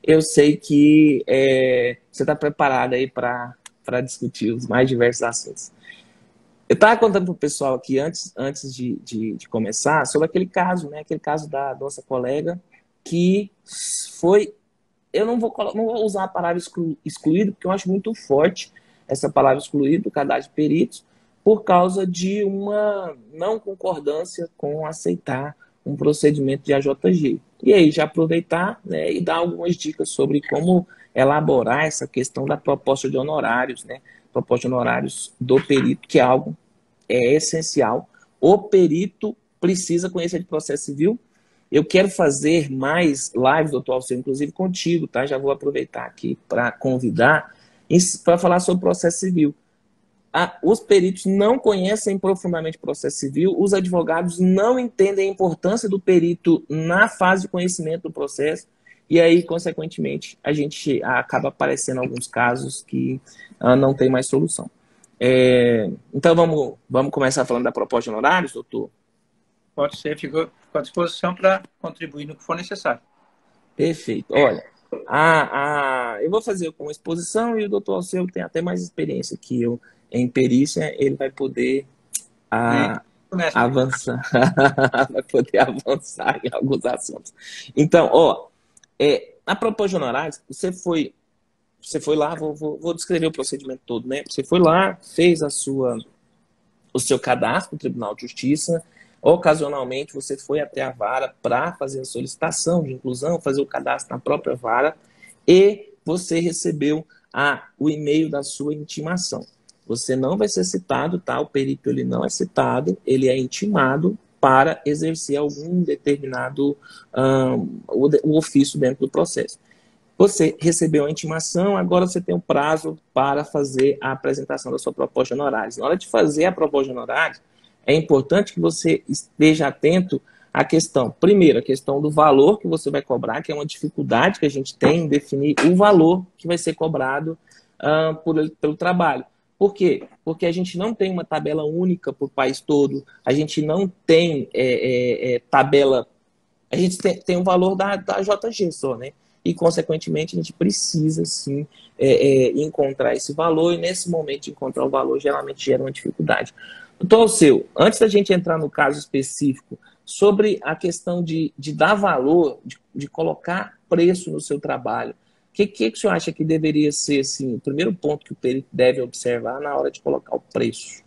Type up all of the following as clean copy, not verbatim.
eu sei que você está preparado aí para discutir os mais diversos assuntos. Eu estava contando para o pessoal aqui antes de começar sobre aquele caso, né? Aquele caso da nossa colega que foi. Eu não vou usar a palavra excluído, porque eu acho muito forte essa palavra excluído do cadastro de peritos, por causa de uma não concordância com aceitar um procedimento de AJG. E aí, já aproveitar, né, e dar algumas dicas sobre como elaborar essa questão da proposta de honorários, né? Proposta de honorários do perito, que é algo essencial. O perito precisa conhecer de processo civil. Eu quero fazer mais lives, doutor Alceu, inclusive contigo, tá? Já vou aproveitar aqui para convidar para falar sobre processo civil. Os peritos não conhecem profundamente o processo civil, os advogados não entendem a importância do perito na fase de conhecimento do processo, e aí, consequentemente, a gente acaba aparecendo alguns casos que não tem mais solução. Então, vamos começar falando da proposta de honorários, doutor? Pode ser, fico à disposição para contribuir no que for necessário. Perfeito. Olha, eu vou fazer com exposição e o doutor Alceu tem até mais experiência que eu em perícia, ele vai poder avançar, vai poder avançar em alguns assuntos. Então, a proposta de honorários, você foi lá, vou descrever o procedimento todo, né? Você foi lá, fez o seu cadastro no Tribunal de Justiça. Ocasionalmente, você foi até a vara para fazer a solicitação de inclusão, fazer o cadastro na própria vara, e você recebeu o e-mail da sua intimação. Você não vai ser citado, tá? O perito ele não é citado, ele é intimado para exercer algum determinado o ofício dentro do processo. Você recebeu a intimação, agora você tem um prazo para fazer a apresentação da sua proposta de honorários. Na hora de fazer a proposta de honorários, é importante que você esteja atento à questão, primeiro, a questão do valor que você vai cobrar, que é uma dificuldade que a gente tem em definir o valor que vai ser cobrado pelo trabalho. Por quê? Porque a gente não tem uma tabela única para o país todo, a gente não tem tabela, a gente tem um valor da JG só, né? E, consequentemente, a gente precisa, sim, encontrar esse valor, e nesse momento de encontrar o valor, geralmente gera uma dificuldade. Doutor Alceu, antes da gente entrar no caso específico, sobre a questão de dar valor, de colocar preço no seu trabalho, o que o senhor acha que deveria ser, assim, o primeiro ponto que o perito deve observar na hora de colocar o preço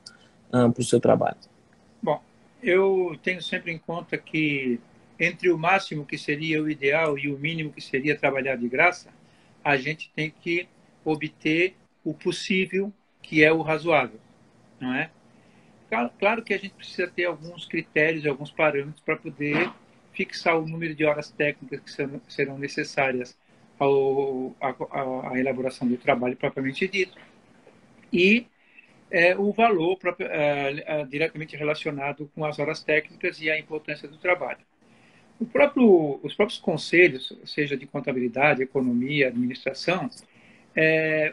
para o seu trabalho? Bom, eu tenho sempre em conta que entre o máximo que seria o ideal e o mínimo que seria trabalhar de graça, a gente tem que obter o possível, que é o razoável, não é? Claro que a gente precisa ter alguns critérios, alguns parâmetros para poder fixar o número de horas técnicas que serão necessárias à elaboração do trabalho propriamente dito, e o valor diretamente relacionado com as horas técnicas e a importância do trabalho. Os próprios conselhos, seja de contabilidade, economia, administração,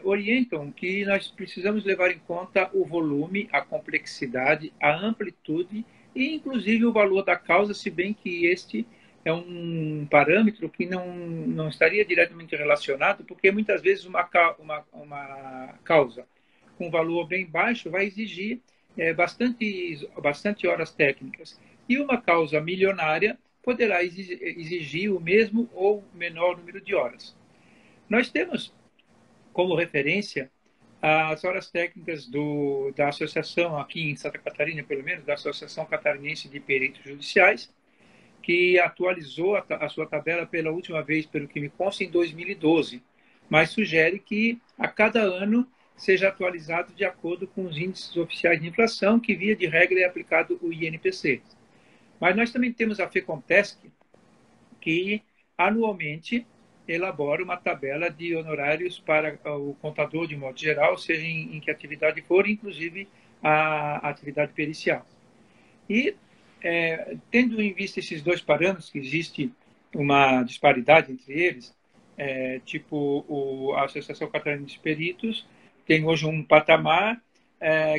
orientam que nós precisamos levar em conta o volume, a complexidade, a amplitude e, inclusive, o valor da causa, se bem que este é um parâmetro que não estaria diretamente relacionado, porque muitas vezes uma causa com valor bem baixo vai exigir bastante horas técnicas. E uma causa milionária poderá exigir o mesmo ou menor número de horas. Nós temos como referência as horas técnicas da associação, aqui em Santa Catarina, pelo menos, da Associação Catarinense de Peritos Judiciais, que atualizou a sua tabela pela última vez, pelo que me consta, em 2012, mas sugere que a cada ano seja atualizado de acordo com os índices oficiais de inflação, que via de regra é aplicado o INPC. Mas nós também temos a FECONTESC, que anualmente elabora uma tabela de honorários para o contador de modo geral, seja em que atividade for, inclusive a atividade pericial. E, tendo em vista esses dois parâmetros, que existe uma disparidade entre eles, a Associação Catarinense de Peritos tem hoje um patamar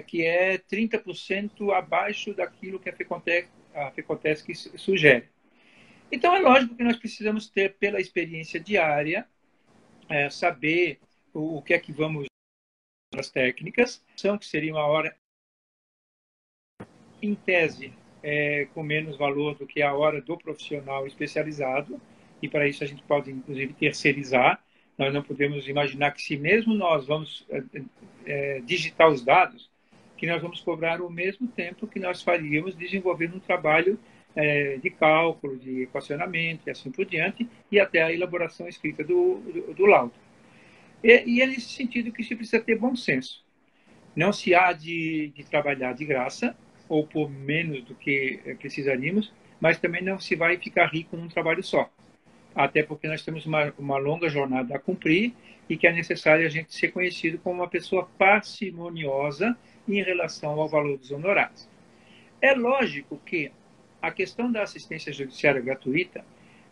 que é 30% abaixo daquilo que a FECONTESC sugere. Então, é lógico que nós precisamos ter, pela experiência diária, saber o que é que vamos as técnicas, que seria uma hora em tese com menos valor do que a hora do profissional especializado, e para isso a gente pode inclusive terceirizar. Nós não podemos imaginar que se mesmo nós vamos digitar os dados, que nós vamos cobrar o mesmo tempo que nós faríamos desenvolvendo um trabalho de cálculo, de equacionamento e assim por diante, e até a elaboração escrita do laudo. E é nesse sentido que se precisa ter bom senso. Não se há de trabalhar de graça, ou por menos do que precisaríamos, mas também não se vai ficar rico num trabalho só. Até porque nós temos uma longa jornada a cumprir e que é necessário a gente ser conhecido como uma pessoa parcimoniosa em relação ao valor dos honorários. É lógico que a questão da assistência judiciária gratuita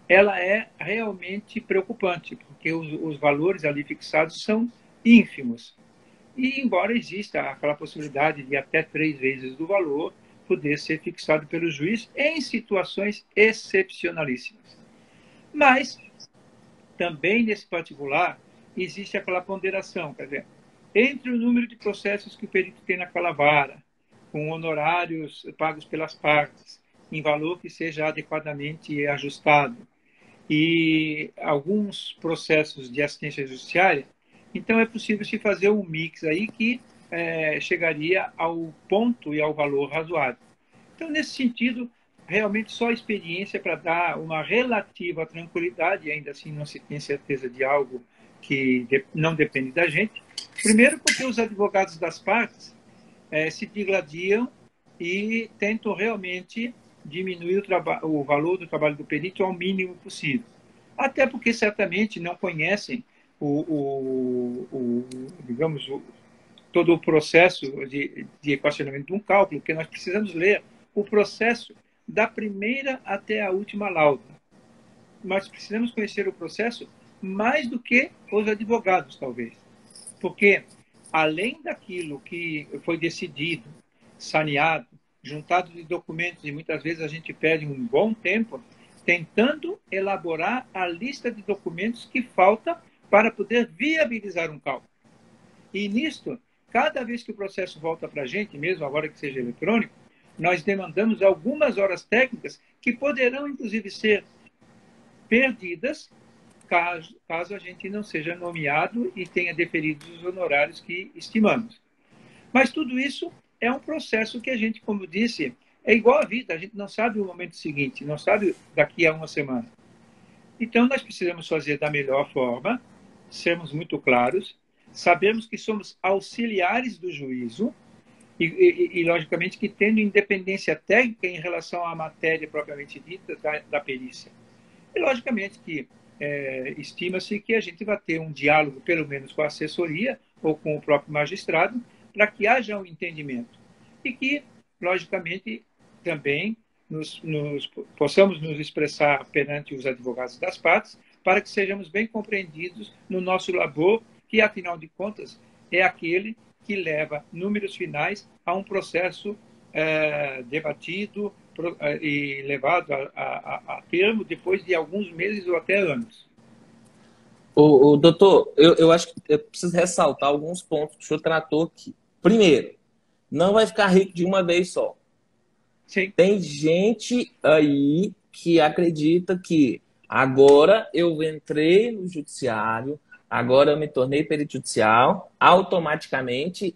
ela é realmente preocupante, porque os valores ali fixados são ínfimos. E embora exista aquela possibilidade de até 3 vezes do valor poder ser fixado pelo juiz em situações excepcionalíssimas. Mas, também nesse particular, existe aquela ponderação, quer dizer, entre o número de processos que o perito tem naquela vara, com honorários pagos pelas partes, em valor que seja adequadamente ajustado, e alguns processos de assistência judiciária, então é possível se fazer um mix aí que chegaria ao ponto e ao valor razoável. Então, nesse sentido, realmente só a experiência para dar uma relativa tranquilidade, e ainda assim não se tem certeza de algo que não depende da gente. Primeiro porque os advogados das partes se digladiam e tentam realmente diminuir o valor do trabalho do perito ao mínimo possível. Até porque certamente não conhecem digamos, todo o processo de equacionamento de um cálculo, porque nós precisamos ler o processo da primeira até a última lauda. Nós precisamos conhecer o processo mais do que os advogados, talvez. Porque, além daquilo que foi decidido, saneado, juntado de documentos, e muitas vezes a gente perde um bom tempo tentando elaborar a lista de documentos que falta para poder viabilizar um cálculo. E nisto, cada vez que o processo volta para a gente, mesmo agora que seja eletrônico, nós demandamos algumas horas técnicas que poderão, inclusive, ser perdidas caso a gente não seja nomeado e tenha deferido os honorários que estimamos. Mas tudo isso é um processo que a gente, como disse, é igual à vida, a gente não sabe o momento seguinte, não sabe daqui a uma semana. Então, nós precisamos fazer da melhor forma, sermos muito claros, sabemos que somos auxiliares do juízo e logicamente, que tendo independência técnica em relação à matéria propriamente dita da perícia. E, logicamente, que estima-se que a gente vai ter um diálogo, pelo menos com a assessoria ou com o próprio magistrado, para que haja um entendimento. E que, logicamente, também possamos nos expressar perante os advogados das partes, para que sejamos bem compreendidos no nosso labor, que, afinal de contas, é aquele que leva números finais a um processo debatido e levado a termo depois de alguns meses ou até anos. O doutor, eu acho que eu preciso ressaltar alguns pontos que o senhor tratou aqui. Primeiro, não vai ficar rico de uma vez só. Sim. Tem gente aí que acredita que agora eu entrei no judiciário, agora eu me tornei perito judicial, automaticamente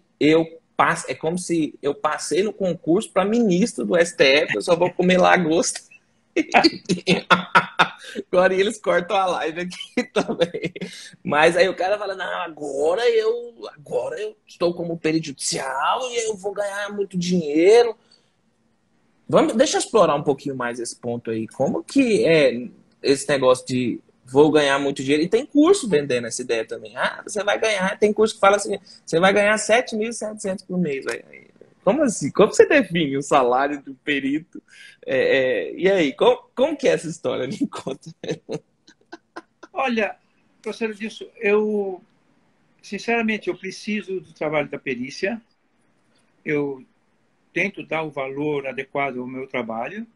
é como se eu passei no concurso para ministro do STF, eu só vou comer lagosta. Agora eles cortam a live aqui também. Mas aí o cara fala, não, agora eu estou como perito judicial e eu vou ganhar muito dinheiro. Deixa eu explorar um pouquinho mais esse ponto aí. Como que é esse negócio de vou ganhar muito dinheiro? E tem curso vendendo essa ideia também. Ah, você vai ganhar. Tem curso que fala assim, você vai ganhar 7.700 por mês. Como assim? Como você define o salário do perito? E aí, como que é essa história? Me conta. Olha, professor disso, sinceramente, eu preciso do trabalho da perícia. Eu tento dar o valor adequado ao meu trabalho,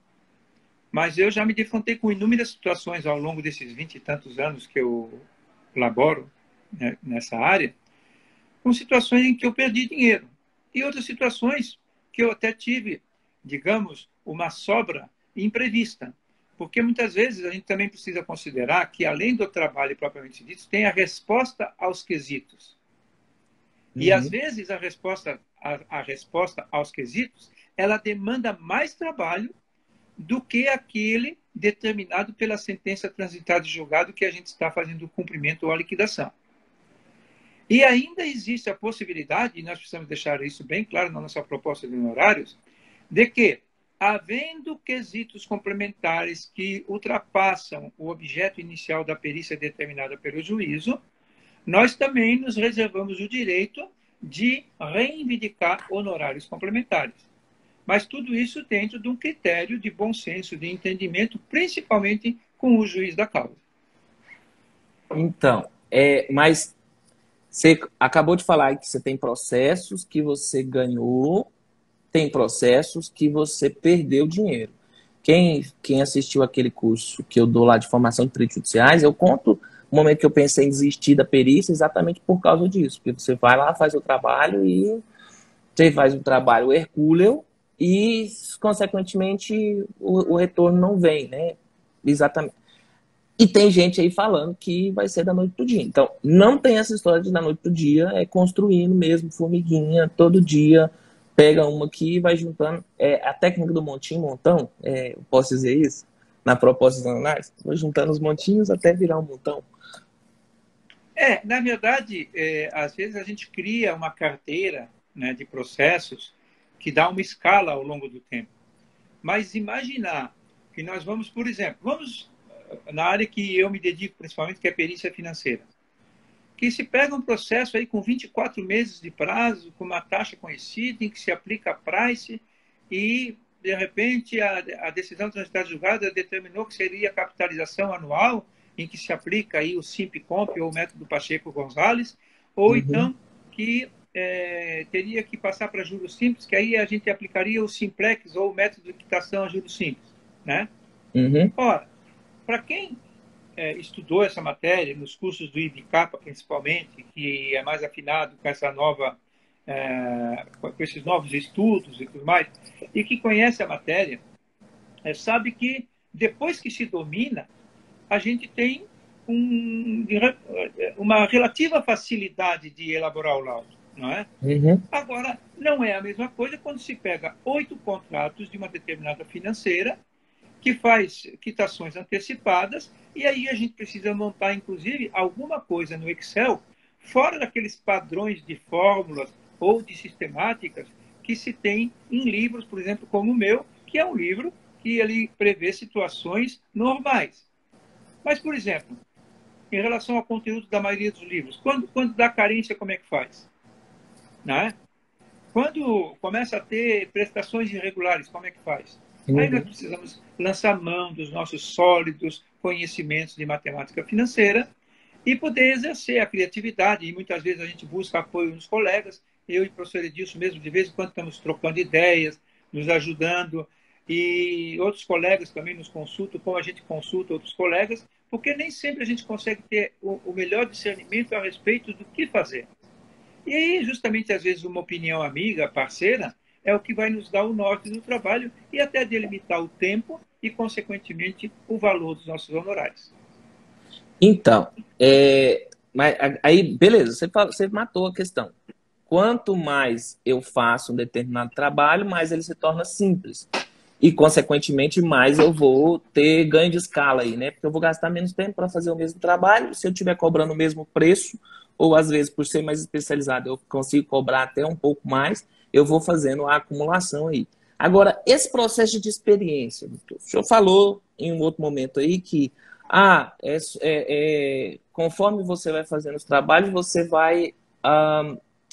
mas eu já me defrontei com inúmeras situações ao longo desses 20 e tantos anos que eu laboro né, nessa área, com situações em que eu perdi dinheiro. E outras situações que eu até tive, digamos, uma sobra imprevista. Porque muitas vezes a gente também precisa considerar que, além do trabalho propriamente dito, tem a resposta aos quesitos. E, às Uhum. vezes, a resposta aos quesitos, ela demanda mais trabalho do que aquele determinado pela sentença transitada e julgado que a gente está fazendo o cumprimento ou a liquidação. E ainda existe a possibilidade, e nós precisamos deixar isso bem claro na nossa proposta de honorários, de que, havendo quesitos complementares que ultrapassam o objeto inicial da perícia determinada pelo juízo, nós também nos reservamos o direito de reivindicar honorários complementares. Mas tudo isso dentro de um critério de bom senso, de entendimento, principalmente com o juiz da causa. Então, mas você acabou de falar que você tem processos que você ganhou, tem processos que você perdeu dinheiro. Quem assistiu aquele curso que eu dou lá de formação de peritos judiciais, eu conto o momento que eu pensei em desistir da perícia exatamente por causa disso. Porque você vai lá, faz o trabalho e você faz um trabalho hercúleo e, consequentemente, o retorno não vem, né? Exatamente. E tem gente aí falando que vai ser da noite pro dia. Então, não tem essa história de da noite pro dia, é construindo mesmo, formiguinha, todo dia, pega uma aqui e vai juntando. A técnica do montinho, montão, eu posso dizer isso? Na proposta dos análise, vou juntando os montinhos até virar um montão. Na verdade, às vezes a gente cria uma carteira, né, de processos que dá uma escala ao longo do tempo. Mas imaginar que nós vamos, por exemplo, vamos na área que eu me dedico principalmente, que é perícia financeira, que se pega um processo aí com 24 meses de prazo, com uma taxa conhecida, em que se aplica a price, e, de repente, a decisão transitada julgada determinou que seria a capitalização anual, em que se aplica aí o Simpcomp ou o método Pacheco Gonzalez, ou Uhum, então que teria que passar para juros simples, que aí a gente aplicaria o Simplex ou o método de quitação a juros simples, né? uhum, Ora, para quem estudou essa matéria, nos cursos do IBCAPA principalmente, que é mais afinado com essa nova, com esses novos estudos e tudo mais, e que conhece a matéria, sabe que depois que se domina, a gente tem uma relativa facilidade de elaborar o laudo, não é? uhum. Agora, não é a mesma coisa quando se pega 8 contratos de uma determinada financeira que faz quitações antecipadas, e aí a gente precisa montar, inclusive, alguma coisa no Excel, fora daqueles padrões de fórmulas ou de sistemáticas que se tem em livros, por exemplo, como o meu, que é um livro que ele prevê situações normais. Mas, por exemplo, em relação ao conteúdo da maioria dos livros, quando dá carência, como é que faz? Não é? Quando começa a ter prestações irregulares, como é que faz? Aí nós Uhum. precisamos lançar mão dos nossos sólidos conhecimentos de matemática financeira e poder exercer a criatividade. E muitas vezes a gente busca apoio nos colegas. Eu e o professor Edilson mesmo, de vez em quando estamos trocando ideias, nos ajudando. E outros colegas também nos consultam, como a gente consulta outros colegas, porque nem sempre a gente consegue ter o melhor discernimento a respeito do que fazer. E aí, justamente, às vezes, uma opinião amiga, parceira, é o que vai nos dar o norte do trabalho e até delimitar o tempo e, consequentemente, o valor dos nossos honorários. Então, mas aí, beleza, você matou a questão. Quanto mais eu faço um determinado trabalho, mais ele se torna simples. E, consequentemente, mais eu vou ter ganho de escala aí, né? Porque eu vou gastar menos tempo para fazer o mesmo trabalho. Se eu estiver cobrando o mesmo preço, ou às vezes, por ser mais especializado, eu consigo cobrar até um pouco mais, eu vou fazendo a acumulação aí. Agora, esse processo de experiência, doutor, o senhor falou em um outro momento aí que conforme você vai fazendo os trabalhos, você vai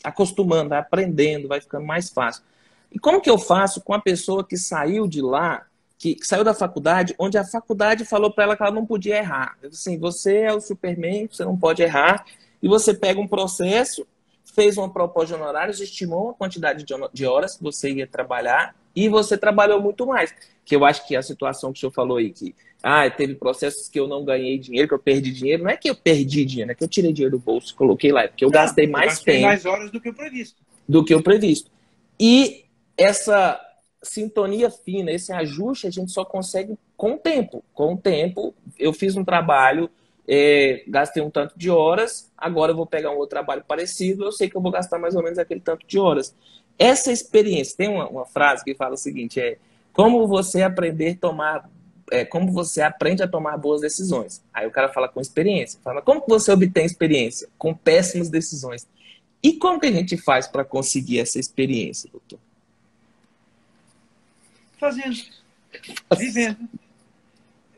acostumando, vai aprendendo, vai ficando mais fácil. E como que eu faço com a pessoa que saiu de lá, que saiu da faculdade, onde a faculdade falou para ela que ela não podia errar? Assim, você é o Superman, você não pode errar, e você pega um processo fez uma proposta de honorários, estimou a quantidade de horas que você ia trabalhar e você trabalhou muito mais. Que eu acho que a situação que o senhor falou aí, que teve processos que eu não ganhei dinheiro, que eu perdi dinheiro, não é que eu perdi dinheiro, é que eu tirei dinheiro do bolso, coloquei lá, é porque eu gastei mais tempo mais horas do que o previsto. do que o previsto. E essa sintonia fina, esse ajuste, a gente só consegue com o tempo. Com o tempo, eu fiz um trabalho, gastei um tanto de horas, agora eu vou pegar um outro trabalho parecido, eu sei que eu vou gastar mais ou menos aquele tanto de horas. Essa experiência, tem uma frase que fala o seguinte, como você como você aprende a tomar boas decisões. Aí o cara fala com experiência. Fala, como que você obtém experiência? Com péssimas decisões. E como que a gente faz para conseguir essa experiência, doutor? Fazendo, vivendo,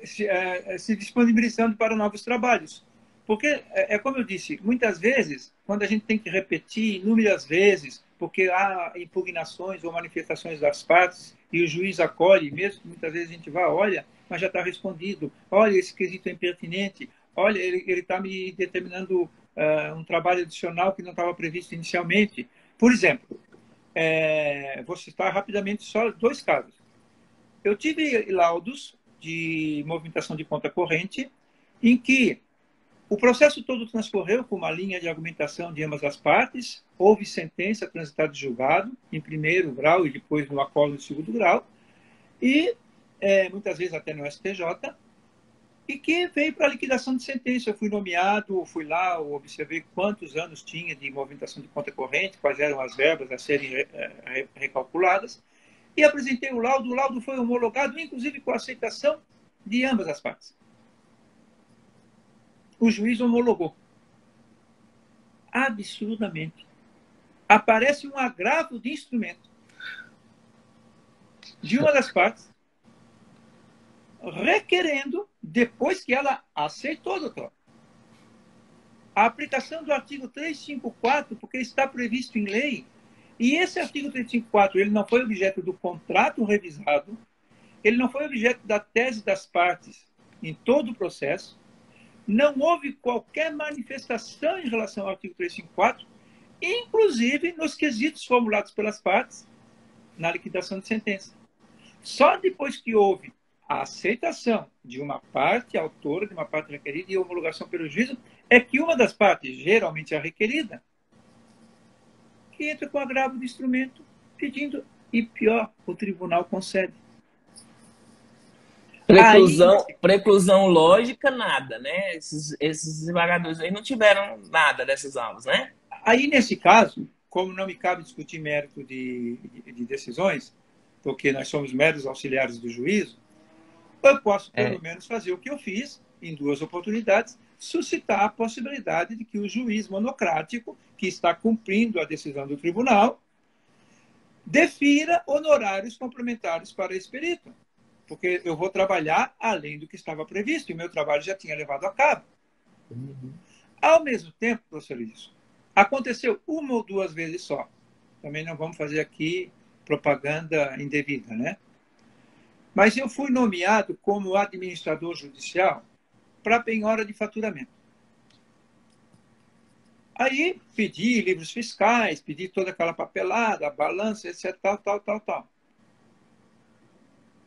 se disponibilizando para novos trabalhos. Porque, como eu disse, muitas vezes, quando a gente tem que repetir inúmeras vezes, porque há impugnações ou manifestações das partes, e o juiz acolhe, mesmo que muitas vezes a gente vá, olha, mas já está respondido, olha, esse quesito é impertinente, olha, ele está me determinando um trabalho adicional que não estava previsto inicialmente. Por exemplo, vou citar rapidamente só 2 casos. Eu tive laudos de movimentação de conta corrente em que o processo todo transcorreu com uma linha de argumentação de ambas as partes, houve sentença transitada de julgado, em primeiro grau e depois no acórdão de segundo grau, e muitas vezes até no STJ, e que veio para a liquidação de sentença. Eu fui nomeado, fui lá, observei quantos anos tinha de movimentação de conta corrente, quais eram as verbas a serem recalculadas, e apresentei o laudo. O laudo foi homologado, inclusive com a aceitação de ambas as partes. O juiz homologou. Absurdamente. Aparece um agravo de instrumento de uma das partes, requerendo, depois que ela aceitou, doutor, a aplicação do artigo 354, porque está previsto em lei, e esse artigo 354, ele não foi objeto do contrato revisado, ele não foi objeto da tese das partes em todo o processo, não houve qualquer manifestação em relação ao artigo 354, inclusive nos quesitos formulados pelas partes na liquidação de sentença. Só depois que houve a aceitação de uma parte autora, de uma parte requerida e homologação pelo juízo, é que uma das partes, geralmente a requerida, que entra com agravo de instrumento pedindo, e pior, o tribunal concede. Preclusão lógica, nada, né? Esses desembargadores aí não tiveram nada dessas aulas, né? Aí, nesse caso, como não me cabe discutir mérito de decisões, porque nós somos meros auxiliares do juízo, eu posso, pelo menos, fazer o que eu fiz em 2 oportunidades, suscitar a possibilidade de que o juiz monocrático, que está cumprindo a decisão do tribunal, defira honorários complementares para esse perito. Porque eu vou trabalhar além do que estava previsto, e o meu trabalho já tinha levado a cabo. Uhum. Ao mesmo tempo, professor Lídio, aconteceu 1 ou 2 vezes só. Também não vamos fazer aqui propaganda indevida, né? Mas eu fui nomeado como administrador judicial para penhora de faturamento. Aí pedi livros fiscais, pedi toda aquela papelada, balança, etc, tal.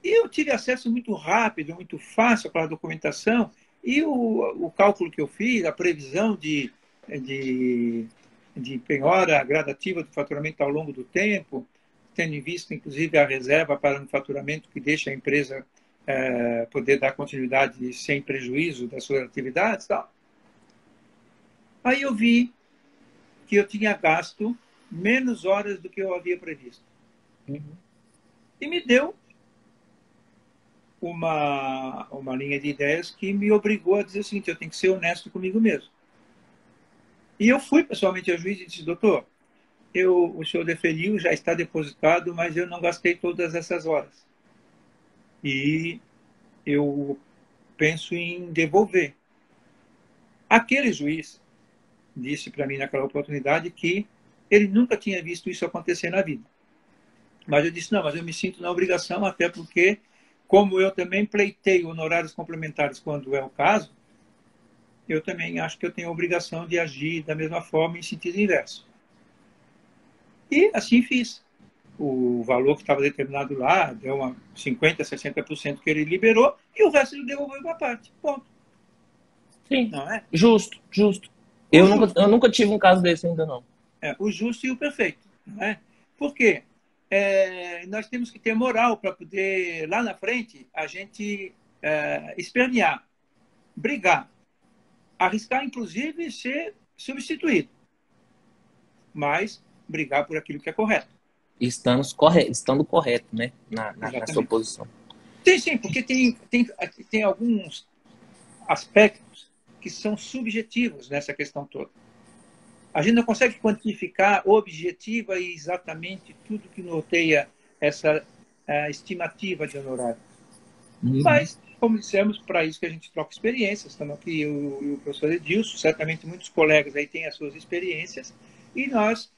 E eu tive acesso muito rápido, muito fácil para a documentação, e o cálculo que eu fiz, a previsão de penhora gradativa do faturamento ao longo do tempo, tendo em vista, inclusive, a reserva para um faturamento que deixa a empresa poder dar continuidade sem prejuízo das suas atividades e tal. Aí eu vi que eu tinha gasto menos horas do que eu havia previsto. Uhum. E me deu uma linha de ideias que me obrigou a dizer o seguinte: eu tenho que ser honesto comigo mesmo. E eu fui pessoalmente ao juiz e disse: doutor, o senhor deferiu, já está depositado, mas eu não gastei todas essas horas. E eu penso em devolver. Aquele juiz disse para mim naquela oportunidade que ele nunca tinha visto isso acontecer na vida. Mas eu disse: não, mas eu me sinto na obrigação, até porque, como eu também pleiteio honorários complementares quando é o caso, eu também acho que eu tenho a obrigação de agir da mesma forma em sentido inverso. E assim fiz. O valor que estava determinado lá, deu uma 50%, 60% que ele liberou, e o resto ele devolveu uma parte. Ponto. Sim. Não é? Justo, justo. O Eu justo. nunca tive um caso desse ainda, não. O justo e o perfeito. Não é? Por quê? Nós temos que ter moral para poder, lá na frente, a gente espernear, brigar, arriscar, inclusive, ser substituído, mas brigar por aquilo que é correto. Estando correto, né? Na sua Exatamente. posição. Sim, porque tem alguns aspectos que são subjetivos nessa questão toda. A gente não consegue quantificar objetiva e exatamente tudo que norteia essa estimativa de honorário. Mas, como dissemos, para isso que a gente troca experiências. Estamos aqui, eu e o professor Edilson, certamente muitos colegas aí têm as suas experiências, e nós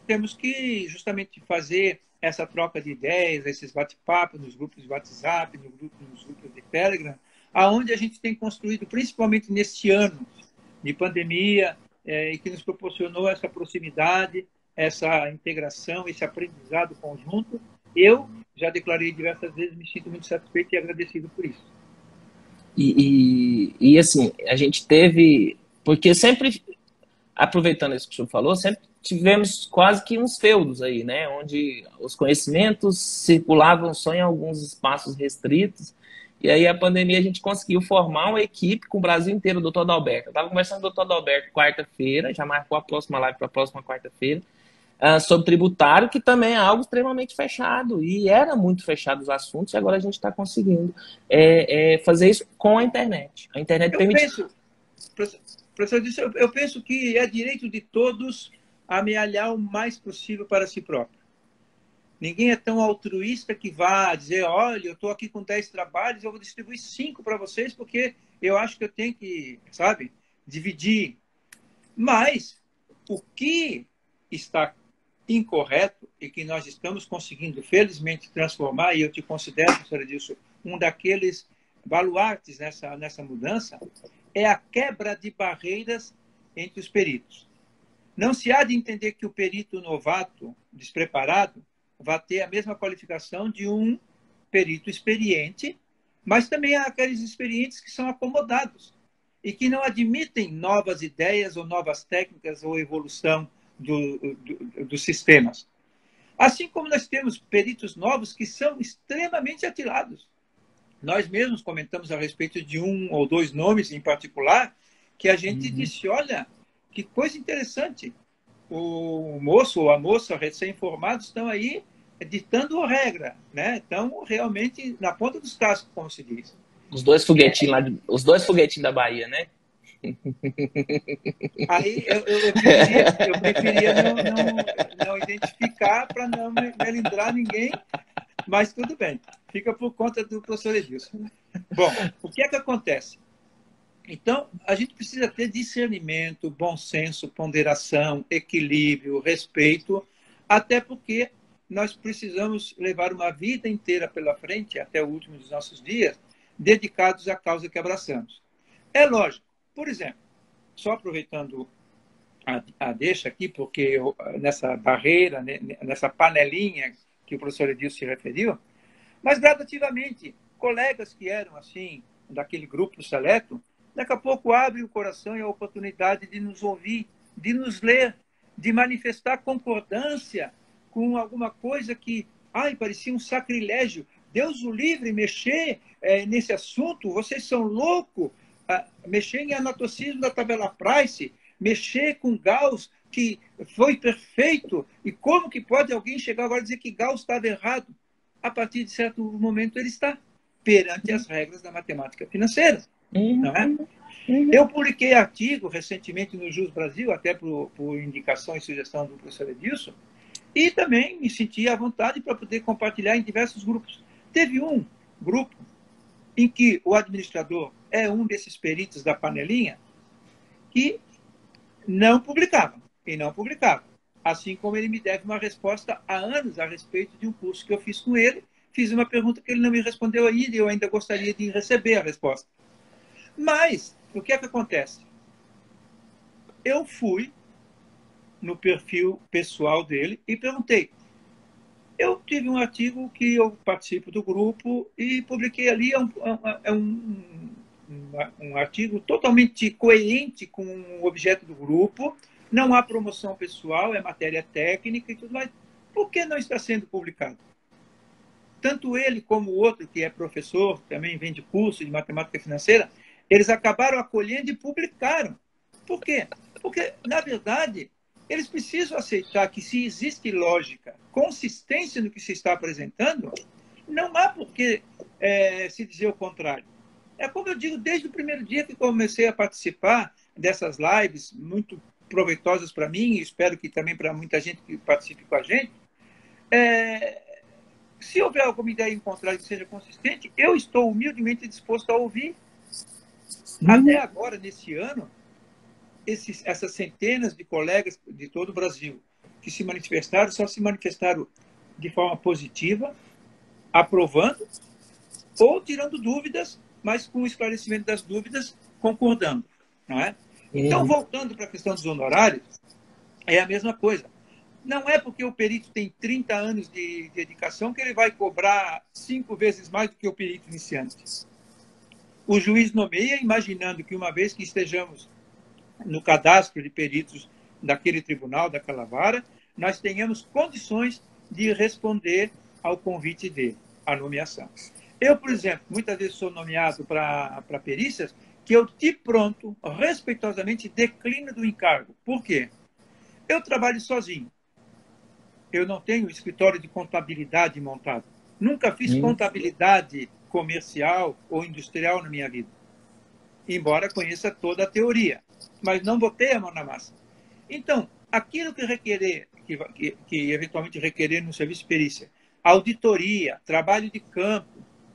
temos que justamente fazer essa troca de ideias, esses bate-papos nos grupos de WhatsApp, nos grupos de Telegram, aonde a gente tem construído, principalmente neste ano de pandemia, e que nos proporcionou essa proximidade, essa integração, esse aprendizado conjunto. Eu já declarei diversas vezes, me sinto muito satisfeito e agradecido por isso. E assim, a gente teve. Porque sempre, aproveitando isso que o senhor falou, sempre tivemos quase que uns feudos aí, né? Onde os conhecimentos circulavam só em alguns espaços restritos. E aí a pandemia a gente conseguiu formar uma equipe com o Brasil inteiro, o doutor Adalberto. Eu estava conversando com o doutor Adalberto quarta-feira, já marcou a próxima live para a próxima quarta-feira, sobre tributário, que também é algo extremamente fechado. E era muito fechado os assuntos, e agora a gente está conseguindo fazer isso com a internet. A internet permite. Professor, eu penso que é direito de todos amealhar o mais possível para si próprio. Ninguém é tão altruísta que vá dizer, olha, eu estou aqui com 10 trabalhos, eu vou distribuir 5 para vocês, porque eu acho que eu tenho que, sabe, dividir. Mas o que está incorreto e que nós estamos conseguindo, felizmente, transformar, e eu te considero, professor Edilson, um daqueles baluartes nessa mudança, é a quebra de barreiras entre os peritos. Não se há de entender que o perito novato, despreparado, vai ter a mesma qualificação de um perito experiente, mas também há aqueles experientes que são acomodados e que não admitem novas ideias ou novas técnicas ou evolução dos sistemas. Assim como nós temos peritos novos que são extremamente atilados. Nós mesmos comentamos a respeito de um ou dois nomes em particular que a gente disse, olha, que coisa interessante. O moço ou a moça recém-formados estão aí ditando regra, né? Estão realmente na ponta dos cascos, como se diz. Os dois foguetinhos lá, os dois foguetinhos da Bahia, né? Aí eu preferia não identificar para não melindrar ninguém, mas tudo bem, fica por conta do professor Edilson. Bom, o que é que acontece? Então, a gente precisa ter discernimento, bom senso, ponderação, equilíbrio, respeito, até porque nós precisamos levar uma vida inteira pela frente, até o último dos nossos dias, dedicados à causa que abraçamos. É lógico, por exemplo, só aproveitando a deixa aqui, porque nessa barreira, nessa panelinha que o professor Edilson se referiu, mas gradativamente, colegas que eram assim, daquele grupo seleto, daqui a pouco abre o coração e a oportunidade de nos ouvir, de nos ler, de manifestar concordância com alguma coisa que, parecia um sacrilégio. Deus o livre mexer nesse assunto, vocês são loucos. Mexer em anatocismo da tabela Price, mexer com Gauss, que foi perfeito, e como que pode alguém chegar agora e dizer que Gauss estava errado? A partir de certo momento ele está perante as regras da matemática financeira. Não é? Eu publiquei artigo recentemente no Jus Brasil, até por indicação e sugestão do professor Edilson, e também me senti à vontade para poder compartilhar em diversos grupos. Teve um grupo em que o administrador é um desses peritos da panelinha que não publicava, e não publicava. Assim como ele me deve uma resposta há anos a respeito de um curso que eu fiz com ele, fiz uma pergunta que ele não me respondeu ainda, e eu ainda gostaria de receber a resposta. Mas, o que é que acontece? Eu fui no perfil pessoal dele e perguntei. Eu tive um artigo que eu participo do grupo e publiquei ali, um artigo totalmente coerente com o objeto do grupo, não há promoção pessoal, é matéria técnica e tudo mais. Por que não está sendo publicado? Tanto ele como o outro, que é professor, também vende curso de matemática financeira, eles acabaram acolhendo e publicaram. Por quê? Porque, na verdade, eles precisam aceitar que se existe lógica, consistência no que se está apresentando, não há por que se dizer o contrário. É como eu digo, desde o primeiro dia que comecei a participar dessas lives, muito proveitosas para mim, e espero que também para muita gente que participe com a gente, se houver alguma ideia em contrário que seja consistente, eu estou humildemente disposto a ouvir. Até agora, nesse ano, essas centenas de colegas de todo o Brasil que se manifestaram, só se manifestaram de forma positiva, aprovando ou tirando dúvidas, mas com o esclarecimento das dúvidas, concordando. Não é? Então, voltando para a questão dos honorários, é a mesma coisa. Não é porque o perito tem 30 anos de dedicação que ele vai cobrar 5 vezes mais do que o perito iniciante. O juiz nomeia imaginando que, uma vez que estejamos no cadastro de peritos daquele tribunal, daquela vara, nós tenhamos condições de responder ao convite dele, à nomeação. Eu, por exemplo, muitas vezes sou nomeado para perícias que eu, de pronto, respeitosamente, declino do encargo. Por quê? Eu trabalho sozinho. Eu não tenho escritório de contabilidade montado. Nunca fiz contabilidade comercial ou industrial na minha vida. Embora conheça toda a teoria. Mas não botei a mão na massa. Então, aquilo que requerer, que eventualmente requerer no serviço de perícia, auditoria, trabalho de campo,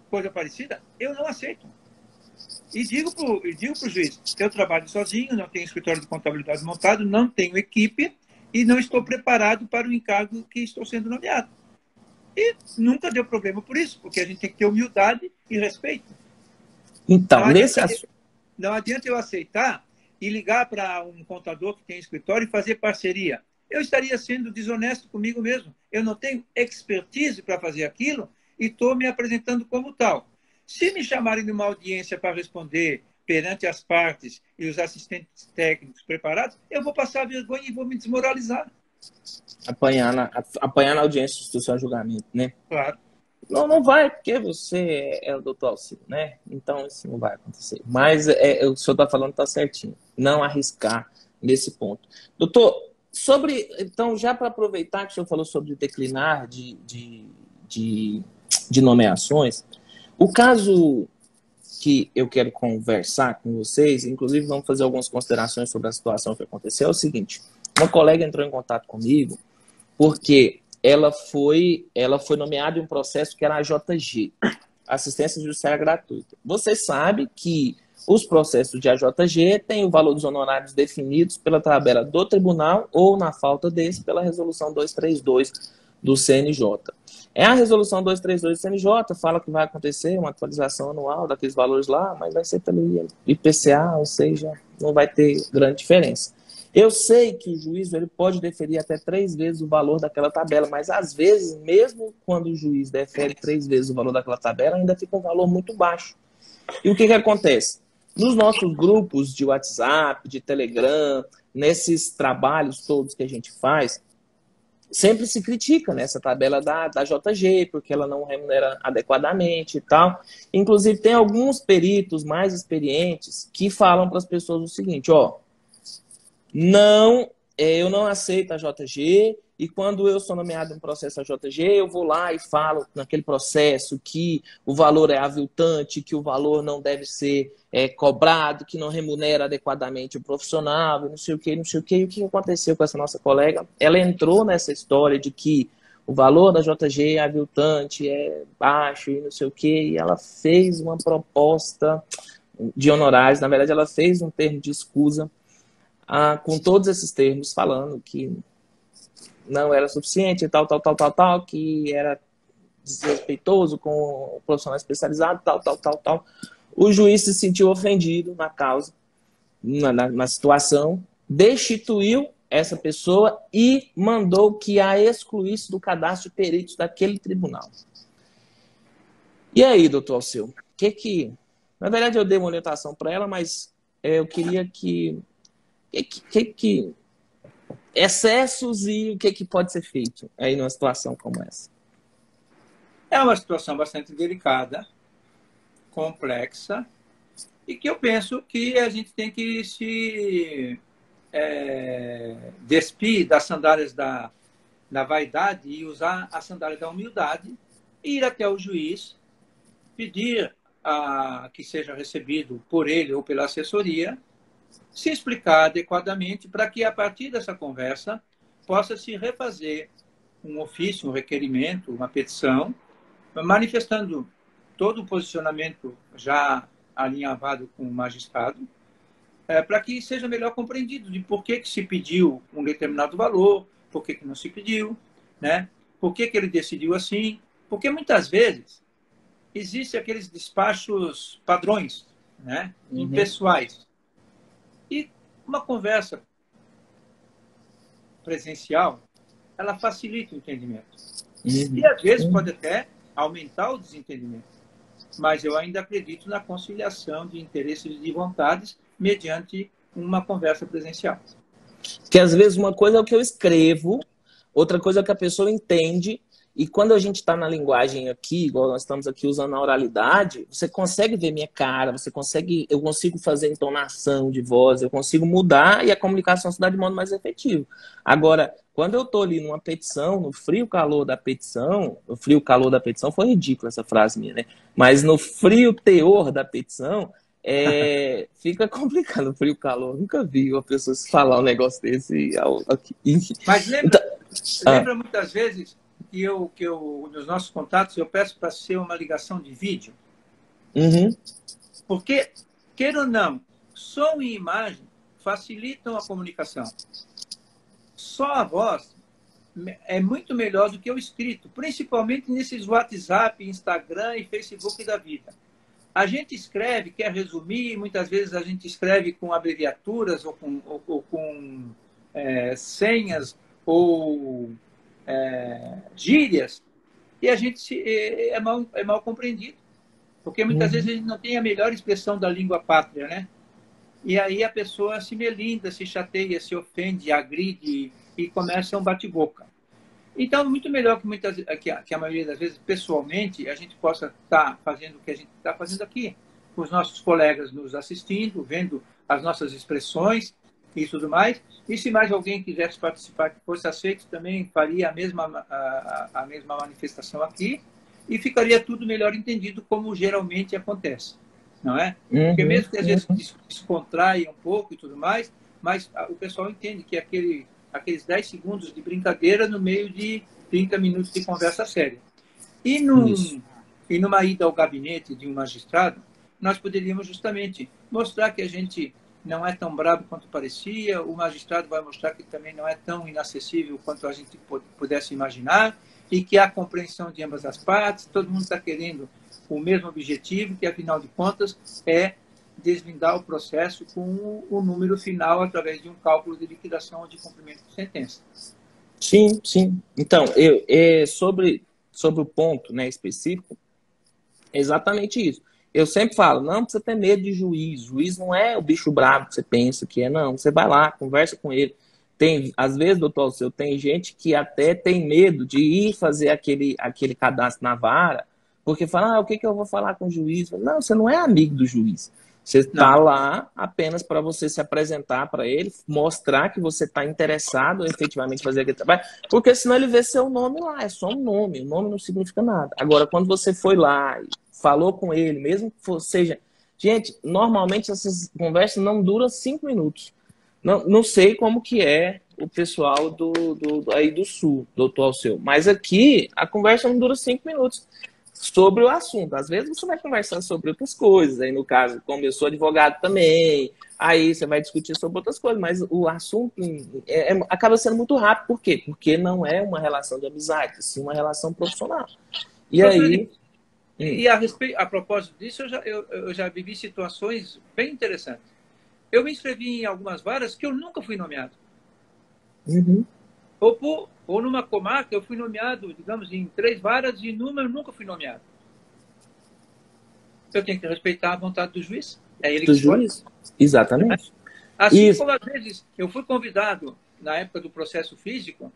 coisa parecida, eu não aceito. E digo para o juiz, eu trabalho sozinho, não tenho escritório de contabilidade montado, não tenho equipe e não estou preparado para o encargo que estou sendo nomeado. E nunca deu problema por isso, porque a gente tem que ter humildade e respeito. Então, nesse assunto... Não adianta eu aceitar e ligar para um contador que tem escritório e fazer parceria. Eu estaria sendo desonesto comigo mesmo. Eu não tenho expertise para fazer aquilo e estou me apresentando como tal. Se me chamarem numa audiência para responder perante as partes e os assistentes técnicos preparados, eu vou passar vergonha e vou me desmoralizar. Apanhar na audiência de instrução e julgamento, né? Claro. Não vai, porque você é o doutor Alcino, né? Então isso não vai acontecer. Mas o que o senhor está falando está certinho. Não arriscar nesse ponto. Doutor, então, já para aproveitar que o senhor falou sobre declinar de nomeações, o caso que eu quero conversar com vocês, inclusive vamos fazer algumas considerações sobre a situação que aconteceu, é o seguinte: uma colega entrou em contato comigo porque ela foi nomeada em um processo que era a AJG, Assistência Judiciária Gratuita. Você sabe que os processos de AJG têm o valor dos honorários definidos pela tabela do tribunal ou, na falta desse, pela resolução 232 do CNJ. A resolução 232 do CNJ fala que vai acontecer uma atualização anual daqueles valores lá, mas vai ser pelo IPCA, ou seja, não vai ter grande diferença. Eu sei que o juiz ele pode deferir até 3 vezes o valor daquela tabela, mas às vezes, mesmo quando o juiz defere 3 vezes o valor daquela tabela, ainda fica um valor muito baixo. E o que acontece? Nos nossos grupos de WhatsApp, de Telegram, nesses trabalhos todos que a gente faz, sempre se critica nessa tabela da JG, porque ela não remunera adequadamente e tal. Inclusive, tem alguns peritos mais experientes que falam para as pessoas o seguinte: eu não aceito a JG, e quando eu sou nomeado em processo a JG, eu vou lá e falo naquele processo que o valor é aviltante, que o valor não deve ser cobrado, que não remunera adequadamente o profissional, e não sei o que, não sei o que. E o que aconteceu com essa nossa colega? Ela entrou nessa história de que o valor da JG é aviltante, é baixo e não sei o que, e ela fez uma proposta de honorários. Na verdade, ela fez um termo de escusa com todos esses termos, falando que não era suficiente, tal, que era desrespeitoso com o profissional especializado, tal. O juiz se sentiu ofendido na causa, na situação, destituiu essa pessoa e mandou que a excluísse do cadastro de peritos daquele tribunal. E aí, doutor Alceu, na verdade eu dei uma orientação para ela, mas eu queria que excessos e o que pode ser feito aí numa situação como essa? É uma situação bastante delicada, complexa, e que eu penso que a gente tem que se despir das sandálias da vaidade e usar a sandália da humildade, ir até o juiz, pedir que seja recebido por ele ou pela assessoria, se explicar adequadamente para que, a partir dessa conversa, possa se refazer um ofício, um requerimento, uma petição, manifestando todo o posicionamento já alinhavado com o magistrado, para que seja melhor compreendido de por que se pediu um determinado valor, por que não se pediu, né? Por que ele decidiu assim. Porque muitas vezes existem aqueles despachos padrões, né? Impessoais. E uma conversa presencial, ela facilita o entendimento. E às vezes pode até aumentar o desentendimento. Mas eu ainda acredito na conciliação de interesses e de vontades mediante uma conversa presencial. Porque às vezes uma coisa é o que eu escrevo, outra coisa é o que a pessoa entende, e quando a gente está na linguagem aqui, igual nós estamos aqui usando a oralidade, você consegue ver minha cara, eu consigo fazer entonação de voz, eu consigo mudar e a comunicação se dá de modo mais efetivo. Agora, quando eu estou ali numa petição, no frio calor da petição foi ridícula essa frase minha, né? Mas no frio teor da petição, fica complicado o frio calor. Nunca vi uma pessoa se falar um negócio desse aqui. Mas lembra muitas vezes que eu, nos nossos contatos, eu peço para ser uma ligação de vídeo. Porque, queira ou não, som e imagem facilitam a comunicação. Só a voz é muito melhor do que o escrito, principalmente nesses WhatsApp, Instagram e Facebook da vida. A gente escreve, quer resumir, muitas vezes a gente escreve com abreviaturas ou com senhas ou gírias, e a gente é mal compreendido, porque muitas vezes a gente não tem a melhor expressão da língua pátria, né? E aí a pessoa se melinda, se chateia, se ofende, agride e começa um bate-boca. Então, muito melhor que a maioria das vezes, pessoalmente, a gente possa estar fazendo o que a gente está fazendo aqui, com os nossos colegas nos assistindo, vendo as nossas expressões e tudo mais. E se mais alguém quisesse participar, que fosse aceito, também faria a mesma manifestação aqui e ficaria tudo melhor entendido, como geralmente acontece, não é? Porque mesmo que às vezes descontrai um pouco e tudo mais, mas o pessoal entende que aqueles 10 segundos de brincadeira no meio de 30 minutos de conversa séria. E numa ida ao gabinete de um magistrado, nós poderíamos justamente mostrar que a gente não é tão bravo quanto parecia, o magistrado vai mostrar que também não é tão inacessível quanto a gente pudesse imaginar, e que há compreensão de ambas as partes, todo mundo está querendo o mesmo objetivo, que afinal de contas é desvendar o processo com o número final através de um cálculo de liquidação ou de cumprimento de sentença. Sim, sim. Então, sobre o ponto, né, específico, é exatamente isso. Eu sempre falo, não precisa ter medo de juiz. Juiz não é o bicho bravo que você pensa que é, não. Você vai lá, conversa com ele. Às vezes, doutor Alceu, tem gente que até tem medo de ir fazer aquele cadastro na vara, porque fala, o que eu vou falar com o juiz? Não, você não é amigo do juiz. Você está lá apenas para você se apresentar para ele, mostrar que você está interessado em efetivamente fazer aquele trabalho, porque senão ele vê seu nome lá, é só um nome, o nome não significa nada. Agora, quando você foi lá e falou com ele, mesmo que seja... Gente, normalmente essas conversas não duram 5 minutos. Não sei como que é o pessoal aí do Sul, doutor Alceu, mas aqui a conversa não dura 5 minutos. Sobre o assunto. Às vezes você vai conversar sobre outras coisas. Aí, no caso, como eu sou advogado também, aí você vai discutir sobre outras coisas. Mas o assunto acaba sendo muito rápido. Por quê? Porque não é uma relação de amizade, sim uma relação profissional. E aí... E a propósito disso, eu já vivi situações bem interessantes. Eu me inscrevi em algumas varas que eu nunca fui nomeado. Uhum. Ou numa comarca, eu fui nomeado, digamos, em 3 varas e numa eu nunca fui nomeado. Eu tenho que respeitar a vontade do juiz. É ele que Do escolhe. juiz? Exatamente. Assim Isso. como, às vezes, eu fui convidado, na época do processo físico,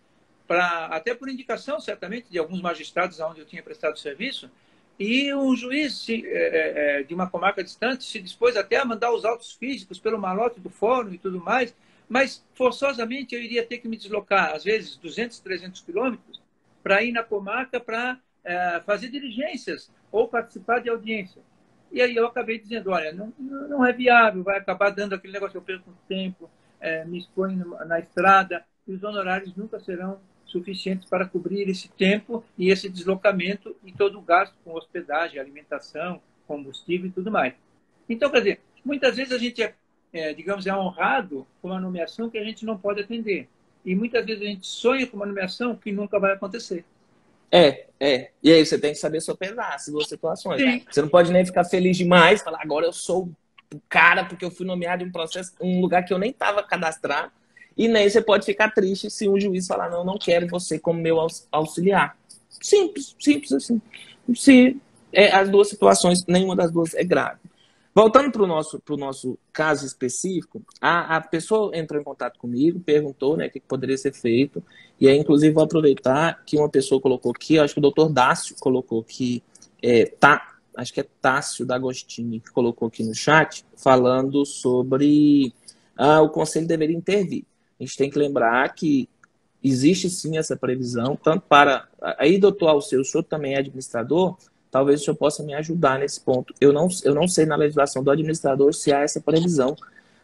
até por indicação, certamente, de alguns magistrados onde eu tinha prestado serviço, e um juiz de uma comarca distante se dispôs até a mandar os autos físicos pelo malote do fórum e tudo mais, mas forçosamente eu iria ter que me deslocar, às vezes, 200, 300 quilômetros, para ir na comarca para fazer diligências ou participar de audiência. E aí eu acabei dizendo, olha, não é viável, vai acabar dando aquele negócio, eu perco tempo, me exponho na estrada, e os honorários nunca serão suficientes para cobrir esse tempo e esse deslocamento e todo o gasto com hospedagem, alimentação, combustível e tudo mais. Então, quer dizer, muitas vezes a gente digamos, é honrado com uma nomeação que a gente não pode atender. E muitas vezes a gente sonha com uma nomeação que nunca vai acontecer. E aí você tem que saber sopesar as duas situações. Sim. Você não pode nem ficar feliz demais, falar, agora eu sou o cara porque eu fui nomeado em um processo, um lugar que eu nem estava cadastrado. E nem você pode ficar triste se um juiz falar, não, não quero você como meu auxiliar. Simples, simples assim. Se as duas situações, nenhuma das duas é grave. Voltando para o nosso caso específico, a pessoa entrou em contato comigo, perguntou, né, o que poderia ser feito, e aí, inclusive, vou aproveitar que uma pessoa colocou aqui, acho que o doutor Dácio colocou que acho que é Tássio D'Agostini, que colocou aqui no chat, falando sobre o conselho deveria intervir. A gente tem que lembrar que existe sim essa previsão, tanto para... Aí, doutor Alceu, o senhor também é administrador, talvez o senhor possa me ajudar nesse ponto. Eu não sei na legislação do administrador se há essa previsão,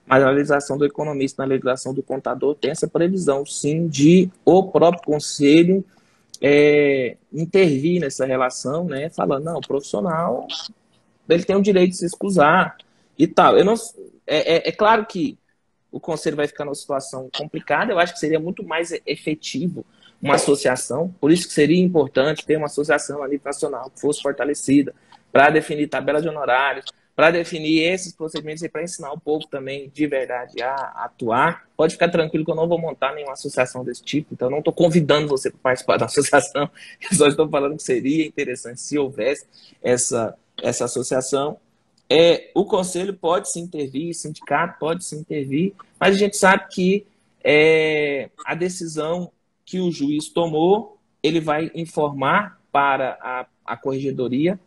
mas na legislação do economista, na legislação do contador, tem essa previsão, sim, de o próprio conselho intervir nessa relação, né, falando, não, o profissional ele tem o direito de se excusar e tal. Eu não, é claro que o conselho vai ficar numa situação complicada, eu acho que seria muito mais efetivo uma associação, por isso que seria importante ter uma associação a nível nacional que fosse fortalecida para definir tabela de honorários, para definir esses procedimentos e para ensinar o povo também de verdade a atuar. Pode ficar tranquilo que eu não vou montar nenhuma associação desse tipo, então eu não estou convidando você para participar da associação, eu só estou falando que seria interessante se houvesse essa associação. O conselho pode se intervir, o sindicato pode se intervir, mas a gente sabe que a decisão que o juiz tomou, ele vai informar para a corregedoria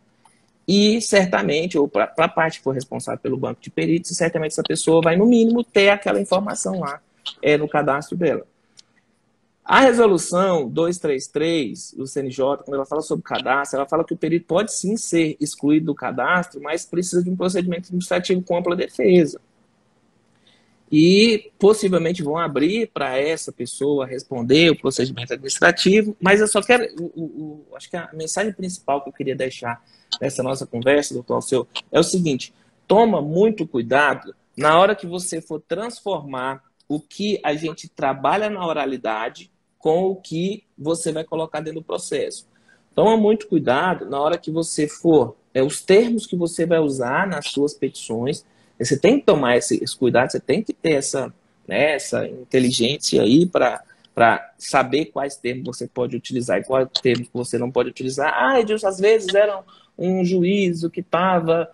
e certamente, ou para a parte que for responsável pelo banco de peritos, certamente essa pessoa vai, no mínimo, ter aquela informação lá no cadastro dela. A resolução 233 do CNJ, quando ela fala sobre cadastro, ela fala que o perito pode sim ser excluído do cadastro, mas precisa de um procedimento administrativo com ampla defesa. E possivelmente vão abrir para essa pessoa responder o procedimento administrativo, mas eu só quero, acho que a mensagem principal que eu queria deixar nessa nossa conversa, doutor Alceu, é o seguinte: toma muito cuidado na hora que você for transformar o que a gente trabalha na oralidade com o que você vai colocar dentro do processo. Toma muito cuidado na hora que você for, os termos que você vai usar nas suas petições. Você tem que tomar esse cuidado, você tem que ter essa inteligência aí para saber quais termos você pode utilizar e quais termos você não pode utilizar. Edilson, às vezes era um juízo que estava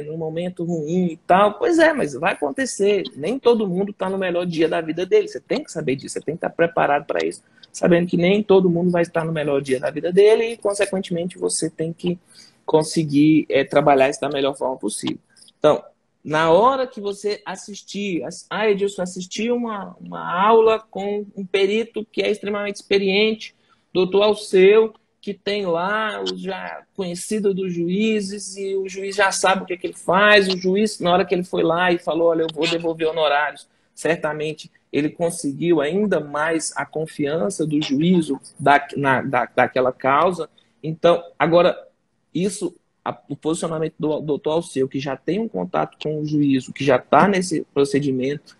num momento ruim e tal. Pois é, mas vai acontecer. Nem todo mundo está no melhor dia da vida dele. Você tem que saber disso, você tem que estar preparado para isso, sabendo que nem todo mundo vai estar no melhor dia da vida dele e, consequentemente, você tem que conseguir trabalhar isso da melhor forma possível. Então, na hora que você assistir, Edilson, assistir uma aula com um perito que é extremamente experiente, doutor Alceu, que tem lá já conhecido dos juízes, e o juiz já sabe o que ele faz, o juiz, na hora que ele foi lá e falou, olha, eu vou devolver honorários, certamente ele conseguiu ainda mais a confiança do juízo daquela causa. Então, agora, isso... o posicionamento do doutor Alceu, que já tem um contato com o juízo, que já está nesse procedimento,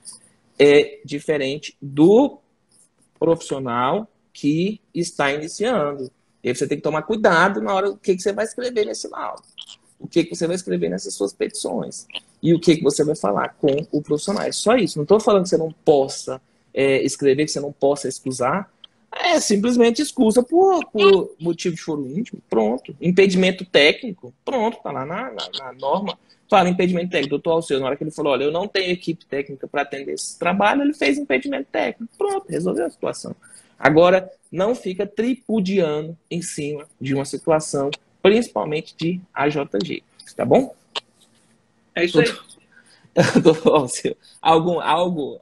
é diferente do profissional que está iniciando. E aí você tem que tomar cuidado na hora do que você vai escrever nesse laudo, o que você vai escrever nessas suas petições e o que você vai falar com o profissional. É só isso. Não estou falando que você não possa escrever que você não possa excusar, é simplesmente excusa por motivo de foro íntimo, pronto. Impedimento técnico, pronto, tá lá na norma. Fala impedimento técnico, doutor Alceu, na hora que ele falou, olha, eu não tenho equipe técnica para atender esse trabalho, ele fez impedimento técnico, pronto, resolveu a situação. Agora, não fica tripudiando em cima de uma situação, principalmente de AJG, tá bom? É isso aí. Doutor Alceu, algo.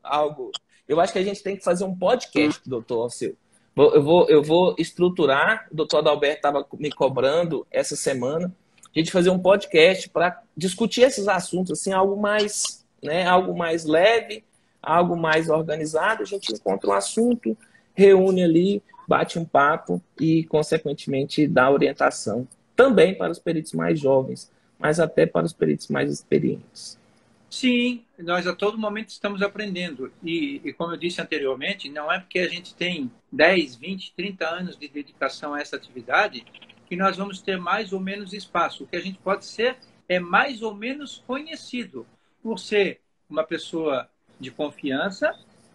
Eu acho que a gente tem que fazer um podcast, doutor Alceu. Eu vou estruturar, o doutor Adalberto estava me cobrando essa semana, a gente fazer um podcast para discutir esses assuntos, assim, algo mais, né, algo mais leve, algo mais organizado, a gente encontra um assunto, reúne ali, bate um papo e, consequentemente, dá orientação também para os peritos mais jovens, mas até para os peritos mais experientes. Sim, nós a todo momento estamos aprendendo. E como eu disse anteriormente, não é porque a gente tem 10, 20, 30 anos de dedicação a essa atividade que nós vamos ter mais ou menos espaço. O que a gente pode ser é mais ou menos conhecido por ser uma pessoa de confiança,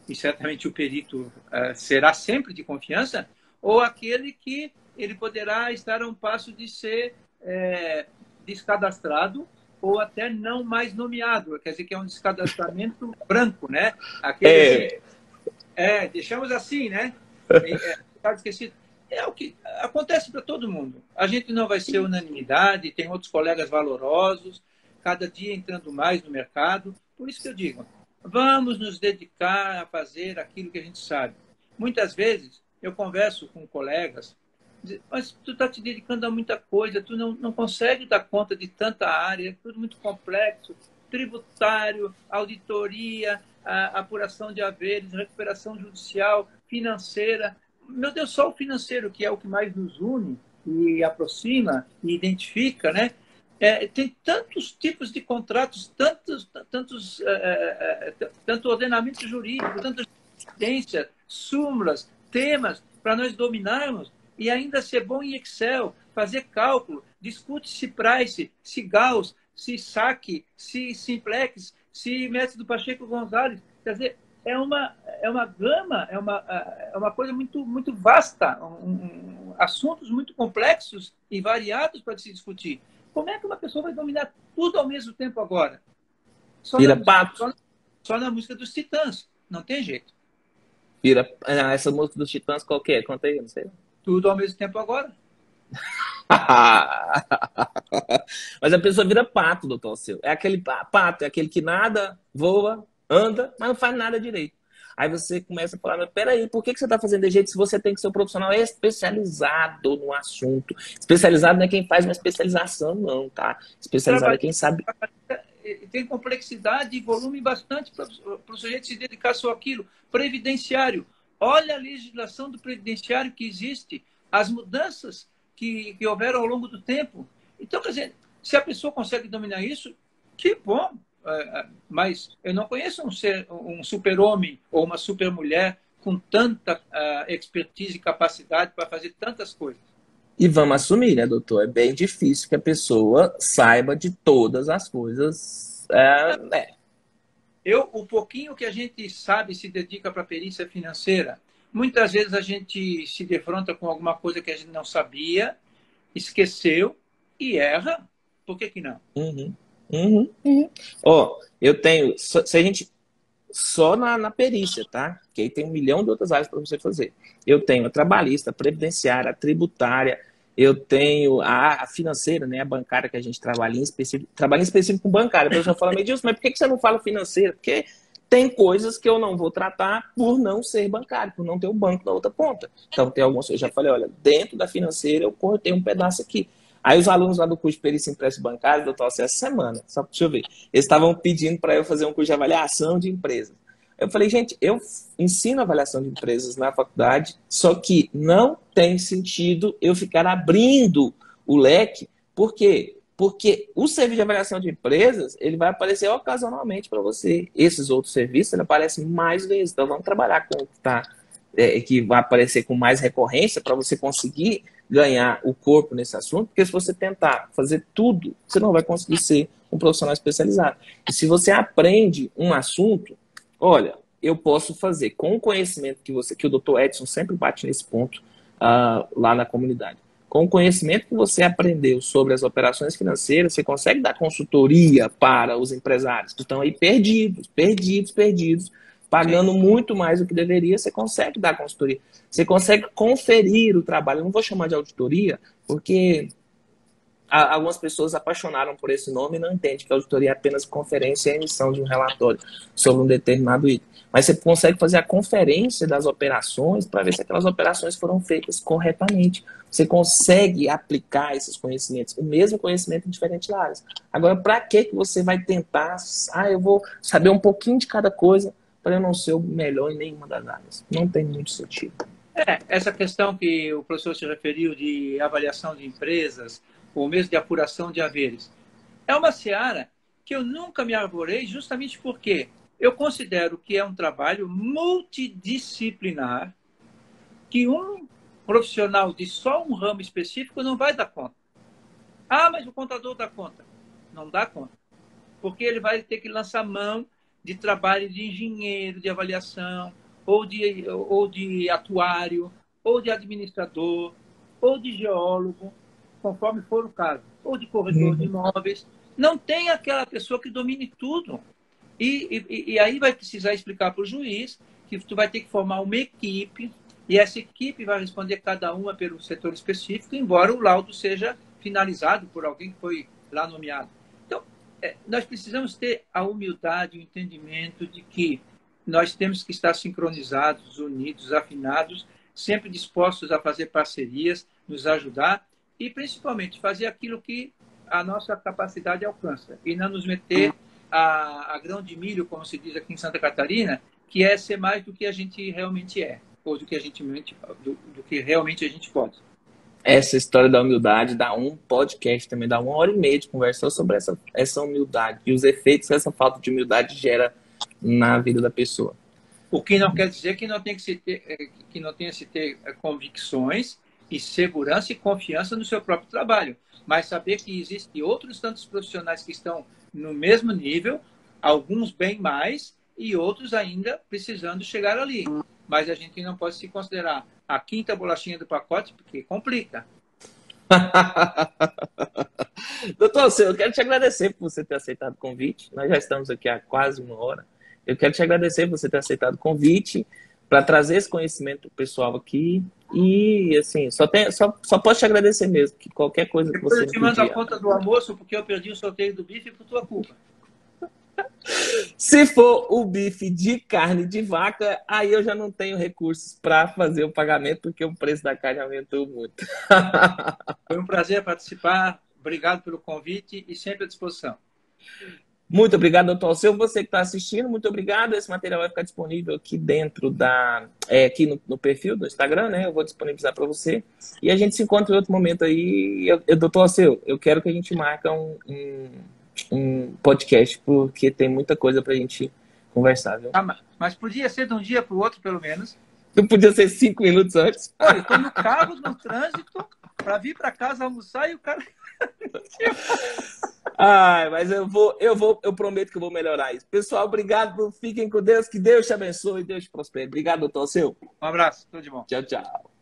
e certamente o perito será sempre de confiança, ou aquele que ele poderá estar a um passo de ser descadastrado ou até não mais nomeado, quer dizer que é um descadastramento branco, né? Aquele assim, deixamos assim, né? Está esquecido. É o que acontece para todo mundo. A gente não vai ser unanimidade, tem outros colegas valorosos, cada dia entrando mais no mercado. Por isso que eu digo, vamos nos dedicar a fazer aquilo que a gente sabe. Muitas vezes eu converso com colegas, mas tu está te dedicando a muita coisa, tu não consegue dar conta de tanta área, é tudo muito complexo, tributário, auditoria, apuração de haveres, recuperação judicial, financeira. Meu Deus, só o financeiro, que é o que mais nos une e aproxima e identifica, né? Tem tantos tipos de contratos, tanto ordenamento jurídico, tantas evidências, súmulas, temas para nós dominarmos e ainda ser bom em Excel, fazer cálculo, discute se price, se Gauss, se SAC, se Simplex, se método Pacheco Gonzalez. Quer dizer, é uma gama, é uma coisa muito, muito vasta, assuntos muito complexos e variados para se discutir. Como é que uma pessoa vai dominar tudo ao mesmo tempo agora? Só na música dos Titãs, não tem jeito. Essa música dos Titãs qual que é? Conta aí, não sei. Tudo ao mesmo tempo agora. Mas a pessoa vira pato, doutor Alceu. É aquele pato, é aquele que nada, voa, anda, mas não faz nada direito. Aí você começa a falar, mas peraí, por que você está fazendo de jeito se você tem que ser um profissional especializado no assunto? Especializado não é quem faz uma especialização, não, tá? Especializado é quem sabe. Tem complexidade e volume bastante para o sujeito se dedicar só àquilo. Previdenciário. Olha a legislação do previdenciário que existe, as mudanças que houveram ao longo do tempo. Então, quer dizer, se a pessoa consegue dominar isso, que bom. Mas eu não conheço um super-homem ou uma super-mulher com tanta expertise e capacidade para fazer tantas coisas. E vamos assumir, né, doutor? É bem difícil que a pessoa saiba de todas as coisas. O pouquinho que a gente sabe se dedica para a perícia financeira. Muitas vezes a gente se defronta com alguma coisa que a gente não sabia, esqueceu e erra. Por que não? Eu tenho... Se a gente... Só na perícia, tá? Que aí tem 1 milhão de outras áreas para você fazer. Eu tenho a trabalhista, a previdenciária, a tributária, eu tenho a financeira, né? A bancária que a gente trabalha em específico com bancária. A pessoa fala, meu Deus, mas por que você não fala financeira? Porque tem coisas que eu não vou tratar por não ser bancário, por não ter o banco na outra ponta. Então tem algumas coisas, eu já falei, olha, dentro da financeira eu cortei um pedaço aqui. Aí os alunos lá do curso de perícia em empréstimo bancário, doutor, essa semana, só deixa eu ver, eles estavam pedindo para eu fazer um curso de avaliação de empresas. Eu falei, gente, eu ensino avaliação de empresas na faculdade, só que não tem sentido eu ficar abrindo o leque. Por quê? Porque o serviço de avaliação de empresas, ele vai aparecer ocasionalmente para você. Esses outros serviços, ele aparece mais vezes. Então, vamos trabalhar com o que vai aparecer com mais recorrência para você conseguir ganhar o corpo nesse assunto, porque se você tentar fazer tudo, você não vai conseguir ser um profissional especializado. E se você aprende um assunto, olha, eu posso fazer com o conhecimento que o Dr. Edson sempre bate nesse ponto lá na comunidade. Com o conhecimento que você aprendeu sobre as operações financeiras, você consegue dar consultoria para os empresários que estão aí perdidos, pagando muito mais do que deveria, você consegue dar consultoria. Você consegue conferir o trabalho. Eu não vou chamar de auditoria, porque algumas pessoas apaixonaram por esse nome e não entendem que a auditoria é apenas conferência e emissão de um relatório sobre um determinado item. Mas você consegue fazer a conferência das operações para ver se aquelas operações foram feitas corretamente. Você consegue aplicar esses conhecimentos, o mesmo conhecimento em diferentes áreas. Agora, para que você vai tentar, eu vou saber um pouquinho de cada coisa para eu não ser o melhor em nenhuma das áreas? Não tem muito sentido. Essa questão que o professor se referiu de avaliação de empresas, ou mesmo de apuração de haveres, é uma seara que eu nunca me arvorei, justamente porque eu considero que é um trabalho multidisciplinar, que um profissional de só um ramo específico não vai dar conta. Mas o contador dá conta. Não dá conta. Porque ele vai ter que lançar mão de trabalho de engenheiro, de avaliação, ou de atuário, ou de administrador, ou de geólogo, conforme for o caso, ou de corretor de imóveis. Não tem aquela pessoa que domine tudo. E aí vai precisar explicar para o juiz que tu vai ter que formar uma equipe, e essa equipe vai responder cada uma pelo setor específico, embora o laudo seja finalizado por alguém que foi lá nomeado. Então, nós precisamos ter a humildade, o entendimento de que nós temos que estar sincronizados, unidos, afinados, sempre dispostos a fazer parcerias, nos ajudar e, principalmente, fazer aquilo que a nossa capacidade alcança e não nos meter a grão de milho, como se diz aqui em Santa Catarina, que é ser mais do que a gente realmente é, ou do que realmente a gente pode. Essa história da humildade dá um podcast também, dá 1h30 de conversa sobre essa humildade e os efeitos que essa falta de humildade gera na vida da pessoa. O que não quer dizer que não tenha que se ter convicções e segurança e confiança no seu próprio trabalho, mas saber que existem outros tantos profissionais que estão no mesmo nível, alguns bem mais e outros ainda precisando chegar ali. Mas a gente não pode se considerar a quinta bolachinha do pacote, porque complica. Doutor, eu quero te agradecer por você ter aceitado o convite. Nós já estamos aqui há quase 1 hora. Eu quero te agradecer por você ter aceitado o convite para trazer esse conhecimento pessoal aqui. E, assim, só posso te agradecer mesmo, que qualquer coisa que você me pedir... Eu te mando a conta do almoço, porque eu perdi o sorteio do bife por tua culpa. Se for o bife de carne de vaca, aí eu já não tenho recursos para fazer o pagamento, porque o preço da carne aumentou muito. Foi um prazer participar. Obrigado pelo convite e sempre à disposição. Muito obrigado, doutor Alceu. Você que está assistindo, muito obrigado. Esse material vai ficar disponível aqui dentro aqui no perfil do Instagram, né? Eu vou disponibilizar para você. E a gente se encontra em outro momento aí. Doutor Alceu, eu quero que a gente marque um podcast, porque tem muita coisa para a gente conversar, viu? Mas podia ser de um dia para o outro, pelo menos. Não podia ser 5 minutos antes? Olha, eu estou no carro, no trânsito, para vir para casa almoçar e o cara... Mas eu prometo que eu vou melhorar isso. Pessoal, obrigado, fiquem com Deus, que Deus te abençoe e Deus te prospere. Obrigado, doutor Alceu. Um abraço, tudo de bom. Tchau, tchau.